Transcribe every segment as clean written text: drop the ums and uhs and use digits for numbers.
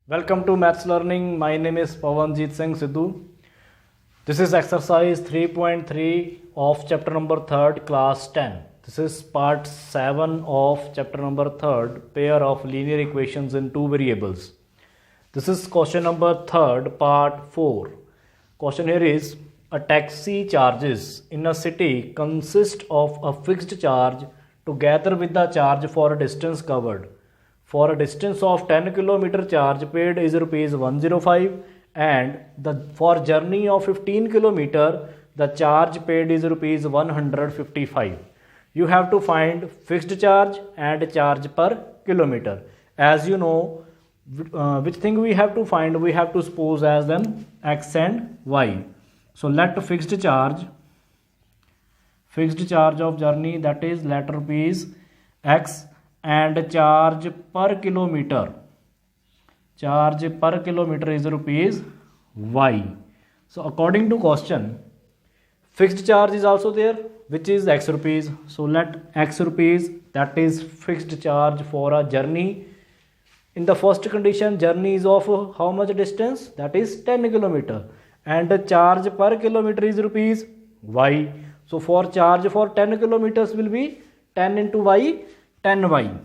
Welcome to Maths Learning. My name is Pawanjit Singh Sidhu. This is exercise 3.3 of chapter number 3rd, class 10. This is part 7 of chapter number 3rd, pair of linear equations in two variables. This is question number 3rd, part 4. Question here is, a taxi charges in a city consist of a fixed charge together with the charge for a distance covered. For a distance of 10 km, charge paid is rupees 105, and for journey of 15 km, the charge paid is rupees 155. You have to find fixed charge and charge per kilometer. As you know, which thing we have to find? We have to suppose as them x and y. So let fixed charge of journey, that is let rupees x, and charge per kilometer is rupees y. So according to question, fixed charge is also there, which is x rupees. So let x rupees, that is fixed charge for a journey. In the first condition, journey is of how much distance? That is 10 km, and the charge per kilometer is rupees y. So for charge for 10 kilometers will be 10 into y, 10y.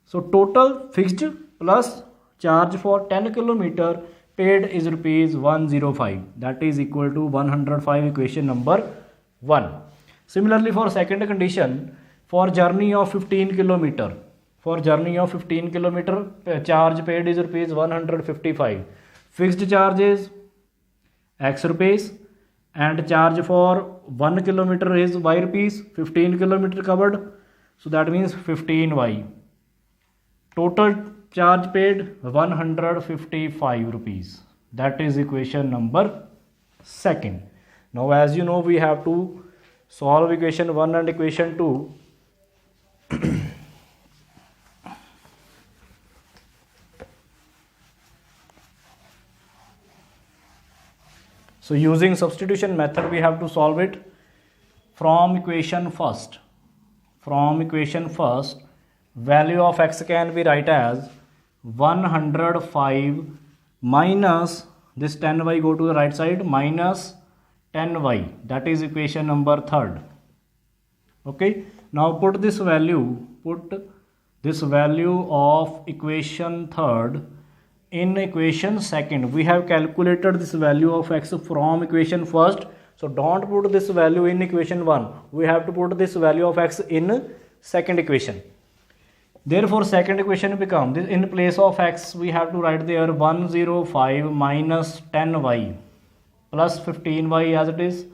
So total fixed plus charge for 10 km paid is rupees 105. That is equal to 105, equation number 1. Similarly, for second condition, for journey of 15 km, charge paid is rupees 155. Fixed charge is x rupees, and charge for 1 km is y rupees, 15 km covered, so that means 15y. Total charge paid 155 rupees. That is equation number 2. Now as you know, we have to solve equation 1 and equation 2. So using substitution method, we have to solve it. From equation first, value of x can be write as 105 minus this 10y, go to the right side, minus 10y. That is equation number 3rd. Okay, now put this value of equation 3rd in equation 2nd. We have calculated this value of x from equation 1st, so don't put this value in equation 1. We have to put this value of x in 2nd equation. Therefore second equation becomes, in place of x we have to write there 105 minus 10y plus 15y as it is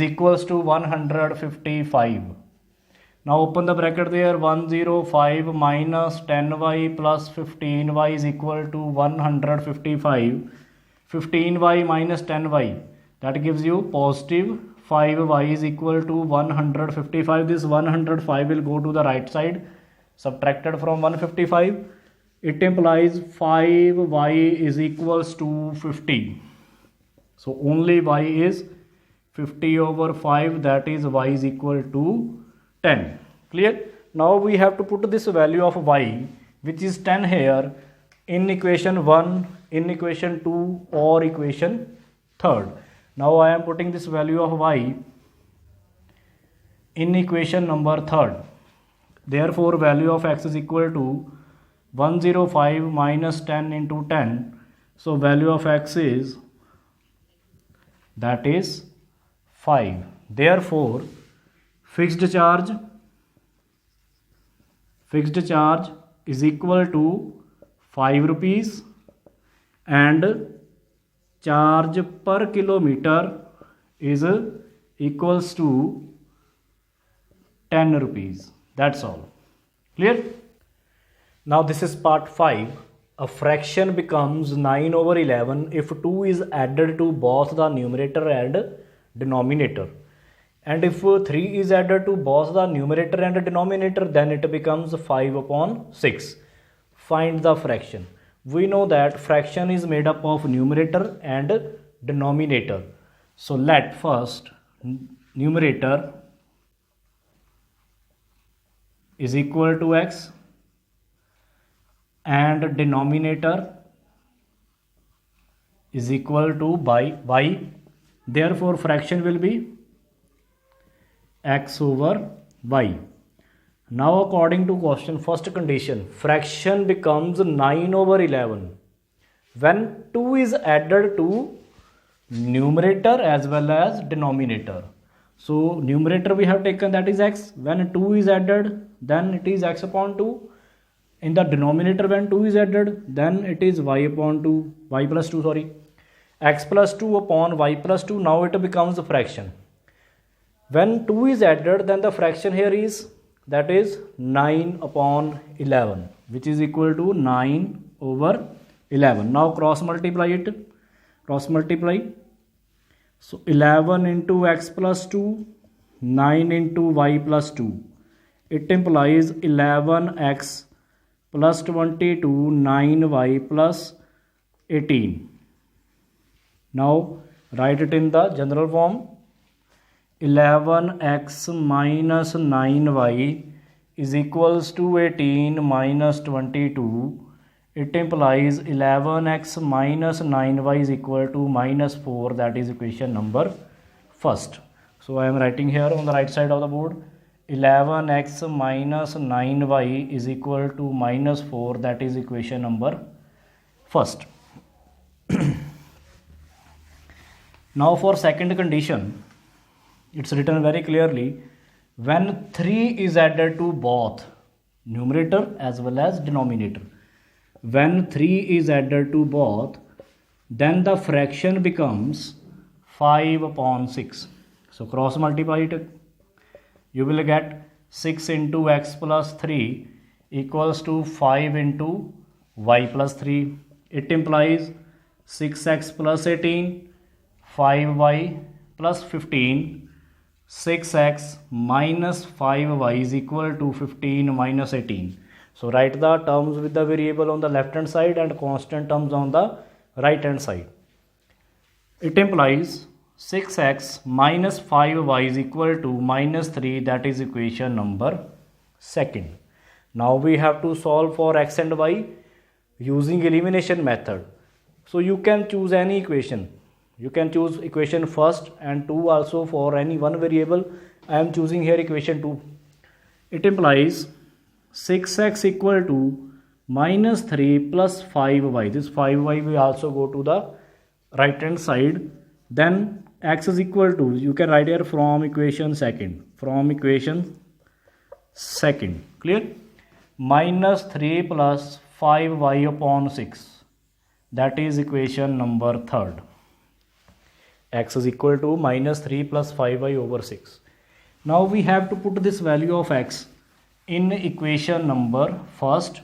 equals to 155. Now open the bracket there, 105 minus 10y plus 15y is equal to 155. 15y minus 10y, that gives you positive 5y is equal to 155. This 105 will go to the right side, subtracted from 155. It implies 5y is equals to 50. So only y is 50 over 5, that is y is equal to 10. Clear? Now we have to put this value of y, which is 10 here, in equation 1, in equation 2, or equation 3rd. Now I am putting this value of y in equation number 3rd. Therefore value of x is equal to 105 minus 10 into 10. So value of x is, that is 5. Therefore fixed charge is equal to 5 rupees, and charge per kilometer is equals to 10 rupees. That's all. Clear? Now this is part 5. A fraction becomes 9 over 11 if 2 is added to both the numerator and denominator. And if 3 is added to both the numerator and denominator, then it becomes 5 upon 6. Find the fraction. We know that fraction is made up of numerator and denominator. So let first numerator is equal to x and denominator is equal to by y, therefore fraction will be x over y. Now according to question first condition, fraction becomes 9 over 11 when 2 is added to numerator as well as denominator. So numerator we have taken, that is x. When 2 is added, then it is x upon 2. In the denominator, when 2 is added, then it is y upon 2, y plus 2, sorry, x plus 2 upon y plus 2. Now it becomes a fraction. When 2 is added, then the fraction here is, that is 9 upon 11, which is equal to 9 over 11. Now cross multiply it, cross multiply. So 11 into x plus 2, 9 into y plus 2. It implies 11x plus 22, 9y plus 18. Now write it in the general form. 11x minus 9y is equals to 18 minus 22. It implies 11x minus 9y is equal to minus 4. That is equation number first. So I am writing here on the right side of the board, 11x minus 9y is equal to minus 4. That is equation number first. Now for second condition, it's written very clearly, when 3 is added to both numerator as well as denominator. When 3 is added to both, then the fraction becomes 5 upon 6. So cross multiply it. You will get 6 into x plus 3 equals to 5 into y plus 3. It implies 6x plus 18, 5y plus 15, 6x minus 5y is equal to 15 minus 18. So write the terms with the variable on the left hand side and constant terms on the right hand side. It implies 6x minus 5y is equal to minus 3. That is equation number second. Now we have to solve for x and y using elimination method. So you can choose any equation. You can choose equation first and 2 also for any one variable. I am choosing here equation 2. It implies 6x equal to minus 3 plus 5y. This 5y will also go to the right hand side. Then x is equal to, you can write here from equation second. From equation second. Clear? Minus 3 plus 5y upon 6. That is equation number third. X is equal to minus 3 plus 5y over 6. Now we have to put this value of x in equation number first,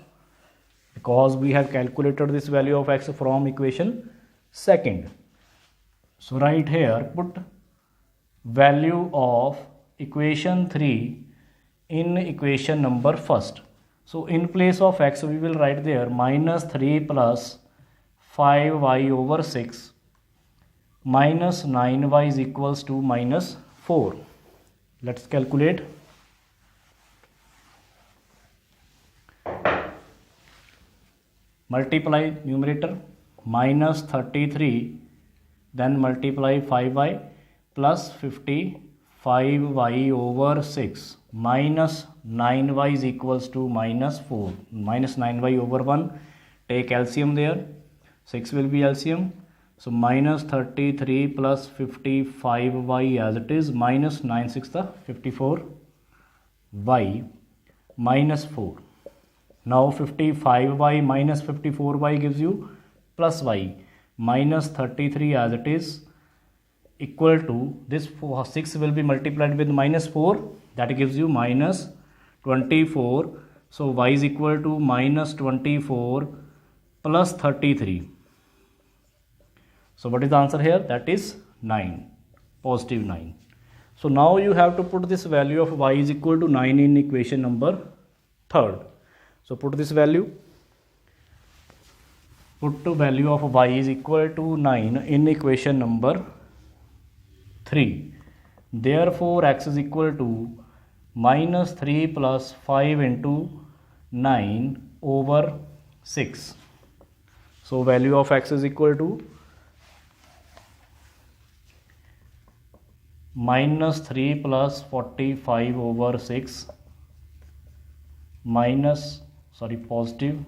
because we have calculated this value of x from equation second. So right here put value of equation 3 in equation number first. So in place of x we will write there minus 3 plus 5y over 6 minus 9y is equals to minus 4. Let's calculate. Multiply numerator, minus 33, then multiply 5y plus 55y over 6 minus 9y is equals to minus 4. Minus 9y over 1, take LCM there, 6 will be LCM. So minus 33 plus 55y as it is, minus 9 6 the 54y minus 4. Now 55y minus 54y gives you plus y, minus 33 as it is equal to this 6 will be multiplied with minus 4, that gives you minus 24. So y is equal to minus 24 plus 33. So what is the answer here? That is 9, positive 9. So now you have to put this value of y is equal to 9 in equation number third. So put this value, put the value of y is equal to 9 in equation number 3. Therefore x is equal to minus 3 plus 5 into 9 over 6. So value of x is equal to minus 3 plus 45 over 6 minus positive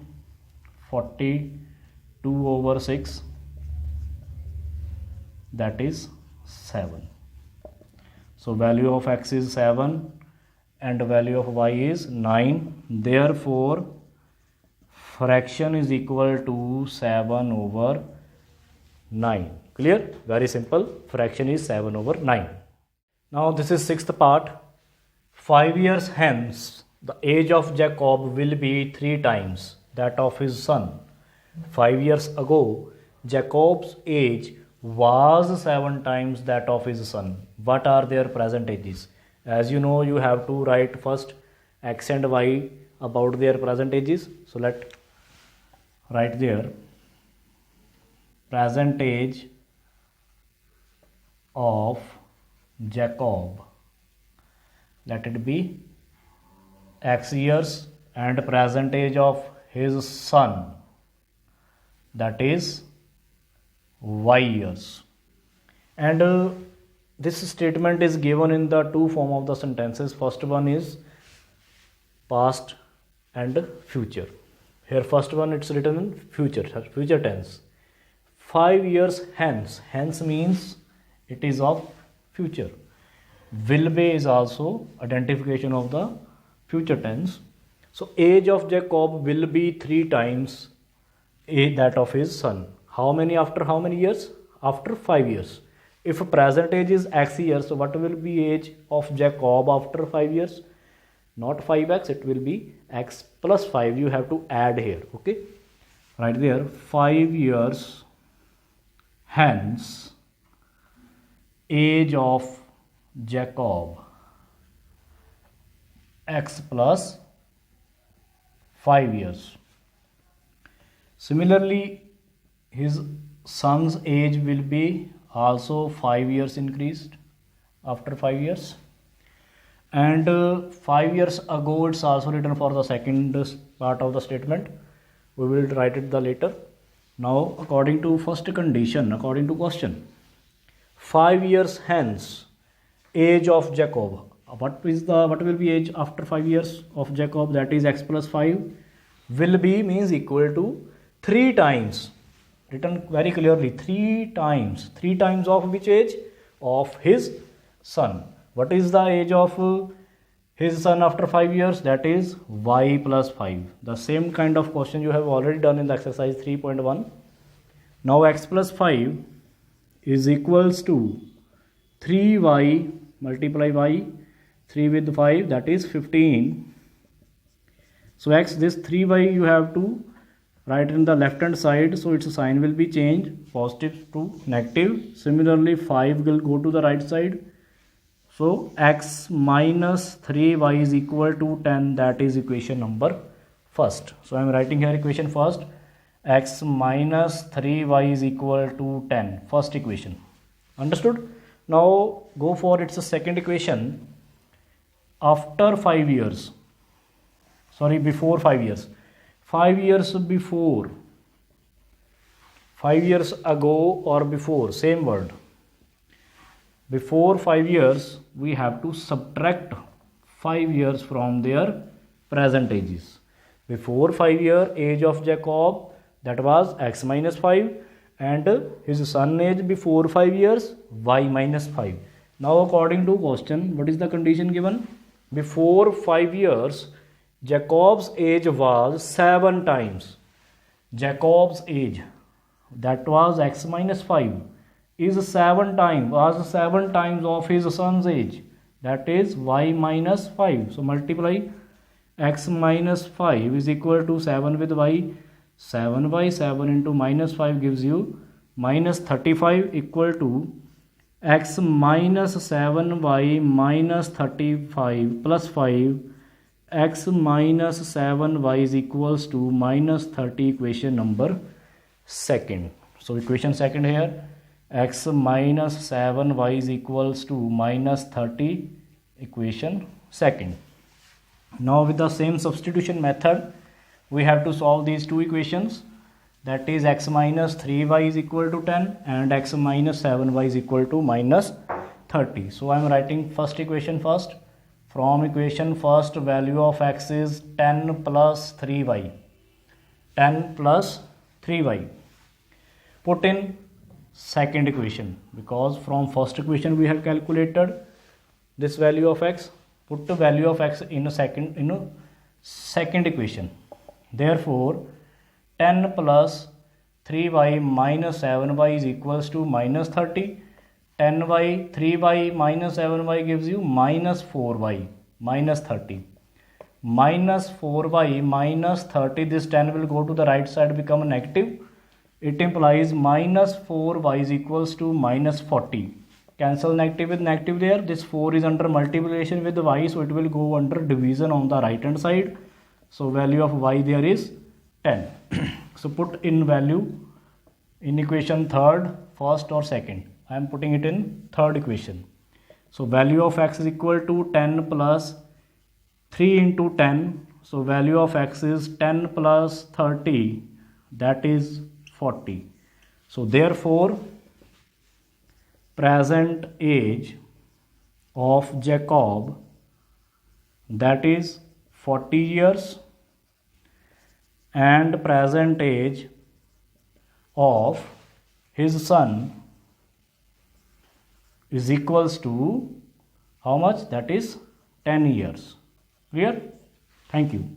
42 over 6, that is 7. So value of x is 7 and value of y is 9. Therefore fraction is equal to 7 over 9. Clear? Very simple. Fraction is 7 over 9. Now this is sixth part. 5 years hence the age of Jacob will be 3 times that of his son. 5 years ago Jacob's age was 7 times that of his son. What are their present ages? As you know, you have to write first x and y about their present ages. So let write there present age of Jacob, let it be x years, and present age of his son, that is y years. And this statement is given in the two form of the sentences. First one is past and future. Here first one it's written in future tense. 5 years hence, hence means it is of future. Will be is also identification of the future tense. So age of Jacob will be 3 times that of his son. How many after how many years? After 5 years. If present age is x years, so what will be age of Jacob after 5 years? Not 5x, it will be x plus 5. You have to add here. Okay, right there 5 years hence age of Jacob x plus 5 years. Similarly, his son's age will be also 5 years increased after 5 years. And 5 years ago it's also written for the second part of the statement. We will write it the later. Now according to first condition, according to question, 5 years hence age of Jacob. What will be age after 5 years of Jacob? That is x plus 5. Will be means equal to 3 times, written very clearly, 3 times. 3 times of which age? Of his son. What is the age of his son after 5 years? That is y plus 5. The same kind of question you have already done in the exercise 3.1. Now x plus 5 is equals to 3y multiply y, 3 with 5, that is 15. So x, this 3y you have to write in the left hand side, so its sign will be changed positive to negative. Similarly 5 will go to the right side. So x minus 3y is equal to 10. That is equation number first. So I am writing here equation first. X minus 3y is equal to 10. First equation. Understood? Now go for its second equation. After 5 years. Before 5 years. 5 years before. 5 years ago or before. Same word. Before 5 years, we have to subtract 5 years from their present ages. Before 5 year age of Jacob, that was x minus 5, and his son age before 5 years, y minus 5. Now according to question, what is the condition given? Before 5 years, Jacob's age was 7 times. Jacob's age, that was x minus 5. Is 7 times, was 7 times of his son's age, that is y minus 5. So multiply x minus 5 is equal to 7 with y. 7y, 7 into minus 5 gives you minus 35 equal to x minus 7y minus 35 plus 5. X minus 7y is equals to minus 30, equation number second. So equation second here, x minus 7y is equals to minus 30, equation second. Now with the same substitution method, we have to solve these two equations, that is x minus 3y is equal to 10 and x minus 7y is equal to minus 30. So I am writing first equation first. From equation first, value of x is 10 plus 3y. 10 plus 3y. Put in second equation, because from first equation we have calculated this value of x. Put the value of x in a second equation. Therefore 10 plus 3y minus 7y is equals to minus 30. 10y 3y minus 7y gives you minus 4y minus 30. Minus 4y minus 30, this 10 will go to the right side, become negative. It implies minus 4y is equals to minus 40. Cancel negative with negative there. This 4 is under multiplication with y, so it will go under division on the right hand side. So value of y there is 10. So put in value in equation third, first or second. I am putting it in third equation. So value of x is equal to 10 plus 3 into 10. So value of x is 10 plus 30, that is 40. So therefore present age of Jacob, that is 40 years, and present age of his son is equals to how much? That is 10 years. Clear? Thank you.